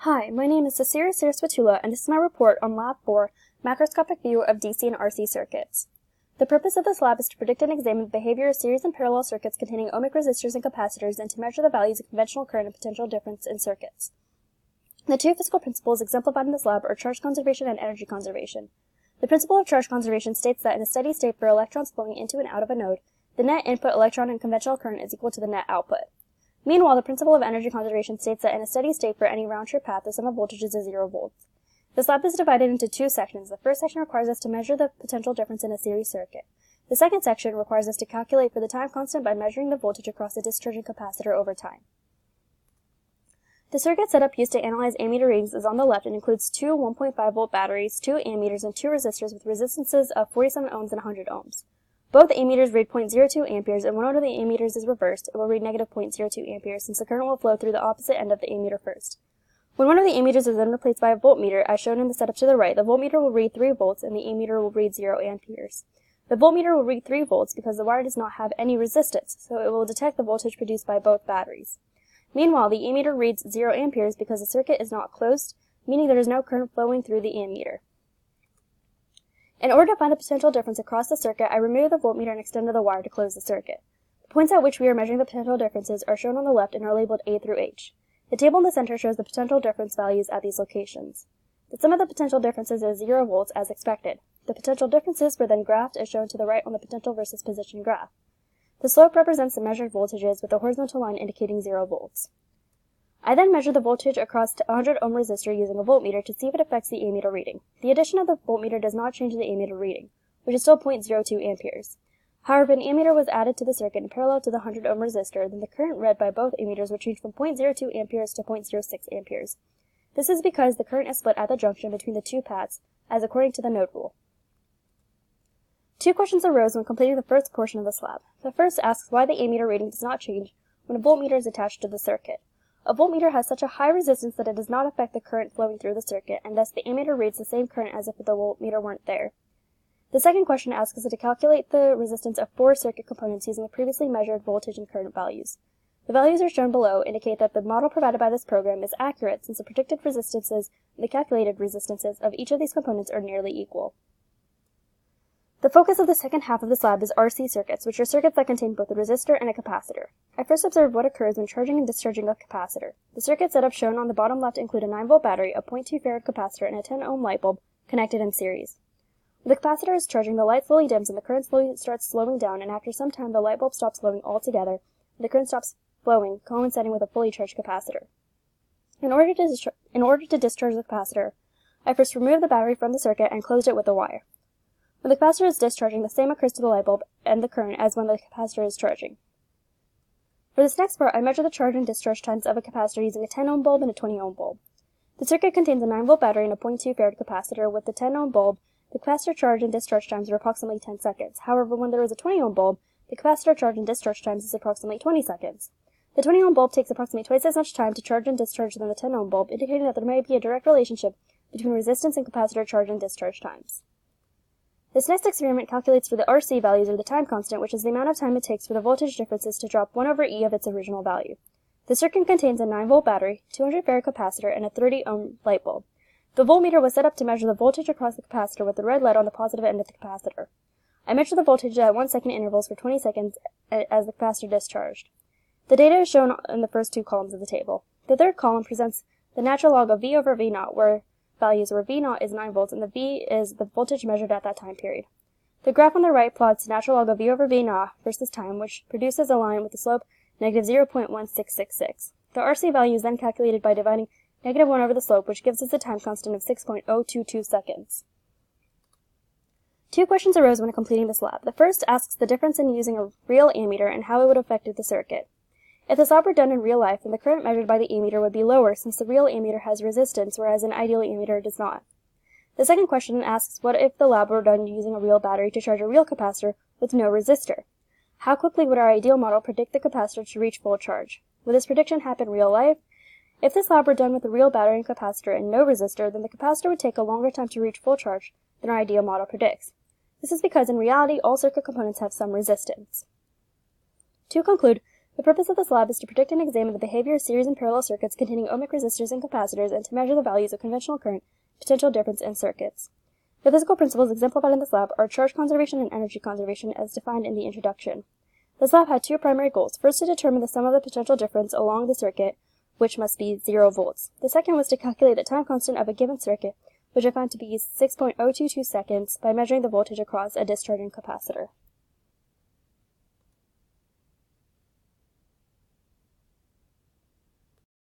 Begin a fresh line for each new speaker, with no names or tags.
Hi, my name is Cecilia Saraswatula, and this is my report on Lab 4, Macroscopic View of DC and RC Circuits. The purpose of this lab is to predict and examine the behavior of series and parallel circuits containing ohmic resistors and capacitors and to measure the values of conventional current and potential difference in circuits. The two physical principles exemplified in this lab are charge conservation and energy conservation. The principle of charge conservation states that in a steady state for electrons flowing into and out of a node, the net input electron in conventional current is equal to the net output. Meanwhile, the principle of energy conservation states that in a steady state for any round-trip path, the sum of voltages is 0 volts. This lab is divided into two sections. The first section requires us to measure the potential difference in a series circuit. The second section requires us to calculate for the time constant by measuring the voltage across the discharging capacitor over time. The circuit setup used to analyze ammeter readings is on the left and includes two 1.5 volt batteries, two ammeters, and two resistors with resistances of 47 ohms and 100 ohms. Both ammeters read 0.02 amperes, and when one of the ammeters is reversed, it will read negative 0.02 amperes, since the current will flow through the opposite end of the ammeter first. When one of the ammeters is then replaced by a voltmeter, as shown in the setup to the right, the voltmeter will read 3 volts and the ammeter will read 0 amperes. The voltmeter will read 3 volts because the wire does not have any resistance, so it will detect the voltage produced by both batteries. Meanwhile, the ammeter reads 0 amperes because the circuit is not closed, meaning there is no current flowing through the ammeter. In order to find the potential difference across the circuit, I removed the voltmeter and extended the wire to close the circuit. The points at which we are measuring the potential differences are shown on the left and are labeled A through H. The table in the center shows the potential difference values at these locations. The sum of the potential differences is 0 volts as expected. The potential differences were then graphed as shown to the right on the potential versus position graph. The slope represents the measured voltages with the horizontal line indicating 0 volts. I then measured the voltage across a 100 ohm resistor using a voltmeter to see if it affects the ammeter reading. The addition of the voltmeter does not change the ammeter reading, which is still 0.02 amperes. However, if an ammeter was added to the circuit in parallel to the 100 ohm resistor, then the current read by both ammeters would change from 0.02 amperes to 0.06 amperes. This is because the current is split at the junction between the two paths, as according to the node rule. Two questions arose when completing the first portion of this lab. The first asks why the ammeter reading does not change when a voltmeter is attached to the circuit. A voltmeter has such a high resistance that it does not affect the current flowing through the circuit, and thus the ammeter reads the same current as if the voltmeter weren't there. The second question asks us to calculate the resistance of 4 circuit components using the previously measured voltage and current values. The values are shown below indicate that the model provided by this program is accurate since the predicted resistances and the calculated resistances of each of these components are nearly equal. The focus of the second half of this lab is RC circuits, which are circuits that contain both a resistor and a capacitor. I first observed what occurs when charging and discharging a capacitor. The circuit setup shown on the bottom left include a 9-volt battery, a 0.2 farad capacitor, and a 10-ohm light bulb connected in series. When the capacitor is charging, the light slowly dims and the current slowly starts slowing down, and after some time the light bulb stops flowing altogether, and the current stops flowing, coinciding with a fully charged capacitor. In order to discharge the capacitor, I first removed the battery from the circuit and closed it with a wire. When the capacitor is discharging, the same occurs to the light bulb and the current as when the capacitor is charging. For this next part, I measure the charge and discharge times of a capacitor using a 10-ohm bulb and a 20-ohm bulb. The circuit contains a 9-volt battery and a 0.2 farad capacitor. With the 10-ohm bulb, the capacitor charge and discharge times are approximately 10 seconds. However, when there is a 20-ohm bulb, the capacitor charge and discharge times is approximately 20 seconds. The 20-ohm bulb takes approximately twice as much time to charge and discharge than the 10-ohm bulb, indicating that there may be a direct relationship between resistance and capacitor charge and discharge times. This next experiment calculates for the RC values or the time constant, which is the amount of time it takes for the voltage differences to drop 1 over E of its original value. The circuit contains a 9-volt battery, 200 farad capacitor, and a 30-ohm light bulb. The voltmeter was set up to measure the voltage across the capacitor with the red lead on the positive end of the capacitor. I measured the voltage at 1-second intervals for 20 seconds as the capacitor discharged. The data is shown in the first two columns of the table. The third column presents the natural log of V over V naught, where V naught is 9 volts and the V is the voltage measured at that time period. The graph on the right plots natural log of V over V naught versus time, which produces a line with a slope negative 0.1666. The RC value is then calculated by dividing negative 1 over the slope, which gives us a time constant of 6.022 seconds. Two questions arose when completing this lab. The first asks the difference in using a real ammeter and how it would affect the circuit. If this lab were done in real life, then the current measured by the ammeter would be lower since the real ammeter has resistance, whereas an ideal ammeter does not. The second question asks what if the lab were done using a real battery to charge a real capacitor with no resistor? How quickly would our ideal model predict the capacitor to reach full charge? Would this prediction happen in real life? If this lab were done with a real battery and capacitor and no resistor, then the capacitor would take a longer time to reach full charge than our ideal model predicts. This is because in reality all circuit components have some resistance. To conclude, The purpose of this lab is to predict and examine the behavior of series and parallel circuits containing ohmic resistors and capacitors and to measure the values of conventional current potential difference in circuits. The physical principles exemplified in this lab are charge conservation and energy conservation as defined in the introduction. This lab had two primary goals. First, to determine the sum of the potential difference along the circuit, which must be 0 volts. The second was to calculate the time constant of a given circuit, which I found to be 6.022 seconds by measuring the voltage across a discharging capacitor.